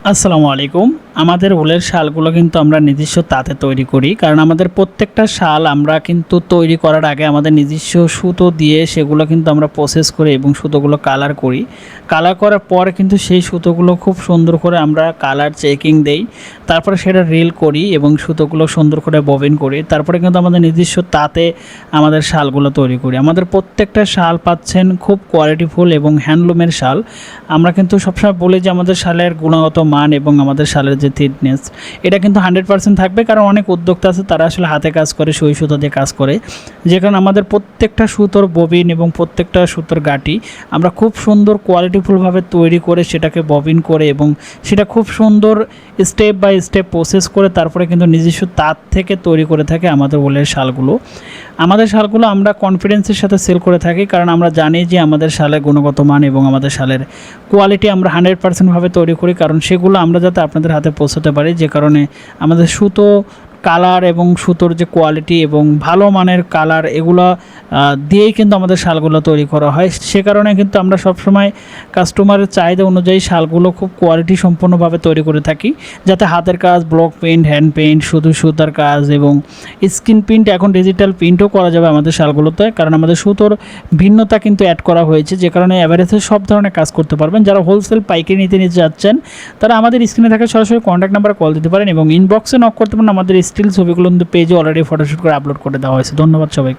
আসসালামু আলাইকুম। আমাদের উলের শালগুলো কিন্তু আমরা নিজস্ব তাঁতে তৈরি করি, কারণ আমাদের প্রত্যেকটা শাল আমরা কিন্তু তৈরি করার আগে আমাদের নিজস্ব সুতো দিয়ে সেগুলো কিন্তু আমরা প্রসেস করি এবং সুতোগুলো কালার করি। কালার করার পর কিন্তু সেই সুতোগুলো খুব সুন্দর করে আমরা কালার চেকিং দেই, তারপরে সেটা রিল করি এবং সুতোগুলো সুন্দর করে ববিন করি, তারপরে কিন্তু আমাদের নিজস্ব তাঁতে আমাদের শালগুলো তৈরি করি। আমাদের প্রত্যেকটা শাল পাচ্ছেন খুব কোয়ালিটিফুল এবং হ্যান্ডলুমের শাল। আমরা কিন্তু সবসময় বলি যে আমাদের শালের গুণগত মান এবং আমাদের শালের যে থিকনেস, এটা কিন্তু 100% থাকবে, কারণ অনেক উদ্যোক্তা আছে তারা আসলে হাতে কাজ করে, সুই সুতো দিয়ে কাজ করে, যে কারণে আমাদের প্রত্যেকটা সুতোর ববিন এবং প্রত্যেকটা সুতোর গাঁটি আমরা খুব সুন্দর কোয়ালিটিফুলভাবে তৈরি করে সেটাকে ববিন করে এবং সেটা খুব সুন্দর স্টেপ বাই স্টেপ প্রসেস করে তারপরে কিন্তু নিজস্ব তাঁত থেকে তৈরি করে থাকে আমাদের উলের শালগুলো। আমাদের শালগুলো আমরা কনফিডেন্সের সাথে সেল করে থাকি, কারণ আমরা জানি যে আমাদের শালের গুণগত মান এবং আমাদের শালের কোয়ালিটি আমরা 100%ভাবে তৈরি করি, কারণ সেগুলো আমরা যাতে আপনাদের হাতে পৌঁছাতে পারি, যে কারণে আমাদের সুতো কালার এবং সুতোর যে কোয়ালিটি এবং ভালো মানের কালার এগুলো দিয়েই কিন্তু আমাদের শালগুলো তৈরি করা হয়। সে কারণে কিন্তু আমরা সবসময় কাস্টমারের চাহিদা অনুযায়ী শালগুলো খুব কোয়ালিটি সম্পন্নভাবে তৈরি করে থাকি, যাতে হাতের কাজ, ব্লক পেইন্ট, হ্যান্ড পেইন্ট, শুধু সুতার কাজ এবং স্ক্রিন প্রিন্ট, এখন ডিজিটাল প্রিন্টও করা যাবে আমাদের শালগুলোতে, কারণ আমাদের সুতোর ভিন্নতা কিন্তু অ্যাড করা হয়েছে, যে কারণে অ্যাভারেজে সব ধরনের কাজ করতে পারবেন। যারা হোলসেল পাইকারি নিতে যাচ্ছেন তারা আমাদের স্ক্রিনে থাকা সরাসরি কন্ট্যাক্ট নাম্বারে কল দিতে পারেন এবং ইনবক্সে নক করতে পারেন। আমাদের স্টিল ছবিগুলো কিন্তু পেজে অলরেডি ফটোশ্যুট করে আপলোড করে দেওয়া হয়েছে। ধন্যবাদ সবাইকে।